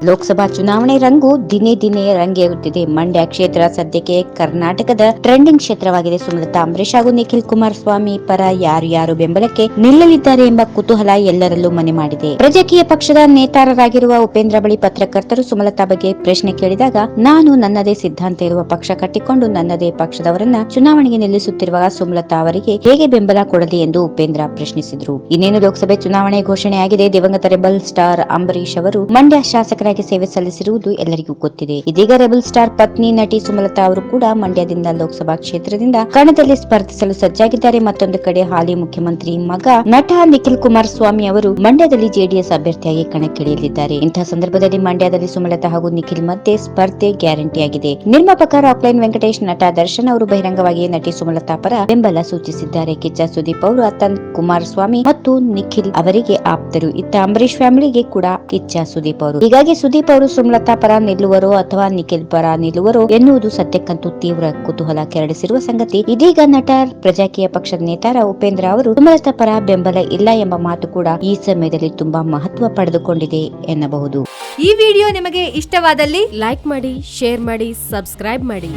ಲೋಕಸಭಾ ಚುನಾವಣೆ ರಂಗು ದಿನೇ ದಿನೇ ರಂಗೇರುತ್ತಿದೆ. ಮಂಡ್ಯ ಕ್ಷೇತ್ರ ಸದ್ಯಕ್ಕೆ ಕರ್ನಾಟಕದ ಟ್ರೆಂಡಿಂಗ್ ಕ್ಷೇತ್ರವಾಗಿದೆ. ಸುಮಲತಾ ಅಂಬರೀಶ್ ಹಾಗೂ ನಿಖಿಲ್ ಕುಮಾರಸ್ವಾಮಿ ಪರ ಯಾರು ಬೆಂಬಲಕ್ಕೆ ನಿಲ್ಲಲಿದ್ದಾರೆ ಎಂಬ ಕುತೂಹಲ ಎಲ್ಲರಲ್ಲೂ ಮನೆ ಮಾಡಿದೆ. ಪ್ರಜಾಕೀಯ ಪಕ್ಷದ ನೇತಾರರಾಗಿರುವ ಉಪೇಂದ್ರ ಬಳಿ ಪತ್ರಕರ್ತರು ಸುಮಲತಾ ಬಗ್ಗೆ ಪ್ರಶ್ನೆ ಕೇಳಿದಾಗ, ನಾನು ನನ್ನದೇ ಸಿದ್ಧಾಂತ ಇರುವ ಪಕ್ಷ ಕಟ್ಟಿಕೊಂಡು ನನ್ನದೇ ಪಕ್ಷದವರನ್ನ ಚುನಾವಣೆಗೆ ನಿಲ್ಲಿಸುತ್ತಿರುವಾಗ ಸುಮಲತಾ ಅವರಿಗೆ ಹೇಗೆ ಬೆಂಬಲ ಕೊಡಲಿ ಎಂದು ಉಪೇಂದ್ರ ಪ್ರಶ್ನಿಸಿದರು. ಇನ್ನೇನು ಲೋಕಸಭೆ ಚುನಾವಣೆ ಘೋಷಣೆಯಾಗಿದೆ. ದಿವಂಗತ ರೆಬಲ್ ಸ್ಟಾರ್ ಅಂಬರೀಶ್ ಅವರು ಮಂಡ್ಯ ಶಾಸಕರಾಗಿ ಸೇವೆ ಸಲ್ಲಿಸಿರುವುದು ಎಲ್ಲರಿಗೂ ಗೊತ್ತಿದೆ. ಇದೀಗ ರೆಬಲ್ ಸ್ಟಾರ್ ಪತ್ನಿ ನಟಿ ಸುಮಲತಾ ಅವರು ಕೂಡ ಮಂಡ್ಯದಿಂದ ಲೋಕಸಭಾ ಕ್ಷೇತ್ರದಿಂದ ಕಣದಲ್ಲಿ ಸ್ಪರ್ಧಿಸಲು ಸಜ್ಜಾಗಿದ್ದಾರೆ. ಮತ್ತೊಂದು ಕಡೆ ಹಾಲಿ ಮುಖ್ಯಮಂತ್ರಿ ಮಗ ನಟ ನಿಖಿಲ್ ಕುಮಾರಸ್ವಾಮಿ ಅವರು ಮಂಡ್ಯದಲ್ಲಿ ಜೆಡಿಎಸ್ ಅಭ್ಯರ್ಥಿಯಾಗಿ ಕಣಕ್ಕಿಳಿಯಲಿದ್ದಾರೆ. ಇಂತಹ ಸಂದರ್ಭದಲ್ಲಿ ಮಂಡ್ಯದಲ್ಲಿ ಸುಮಲತಾ ಹಾಗೂ ನಿಖಿಲ್ ಮಧ್ಯೆ ಸ್ಪರ್ಧೆ ಗ್ಯಾರಂಟಿಯಾಗಿದೆ. ನಿರ್ಮಾಪಕ ರಾಕ್ಲೈನ್ ವೆಂಕಟೇಶ್, ನಟ ದರ್ಶನ್ ಅವರು ಬಹಿರಂಗವಾಗಿ ನಟಿ ಸುಮಲತಾ ಪರ ಬೆಂಬಲ ಸೂಚಿಸಿದ್ದಾರೆ. ಕಿಚ್ಚ ಸುದೀಪ್ ಅವರು ಅತನ್ ಕುಮಾರಸ್ವಾಮಿ ಮತ್ತು ನಿಖಿಲ್ ಅವರಿಗೆ ಆಪ್ತರು. ಇತ್ತ ಅಂಬರೀಶ್ ಫ್ಯಾಮಿಲಿಗೆ ಕೂಡ ಕಿಚ್ಚ ಸುದೀಪ್ ಅವರು. ಹೀಗಾಗಿ ಸುದೀಪ್ ಅವರು ಸುಮಲತಾ ಪರ ನಿಲ್ಲುವರೋ ಅಥವಾ ನಿಖಿಲ್ ಪರ ನಿಲ್ಲುವರೋ ಎನ್ನುವುದು ಸದ್ಯಕ್ಕಂತೂ ತೀವ್ರ ಕುತೂಹಲ ಕೆರಳಿಸಿರುವ ಸಂಗತಿ. ಇದೀಗ ನಟ ಪ್ರಜಾಕೀಯ ಪಕ್ಷದ ನೇತಾರ ಉಪೇಂದ್ರ ಅವರು ಸುಮಲತಾ ಪರ ಬೆಂಬಲ ಇಲ್ಲ ಎಂಬ ಮಾತು ಕೂಡ ಈ ಸಮಯದಲ್ಲಿ ತುಂಬಾ ಮಹತ್ವ ಪಡೆದುಕೊಂಡಿದೆ ಎನ್ನಬಹುದು. ಈ ವಿಡಿಯೋ ನಿಮಗೆ ಇಷ್ಟವಾದಲ್ಲಿ ಲೈಕ್ ಮಾಡಿ, ಶೇರ್ ಮಾಡಿ, ಸಬ್ಸ್ಕ್ರೈಬ್ ಮಾಡಿ.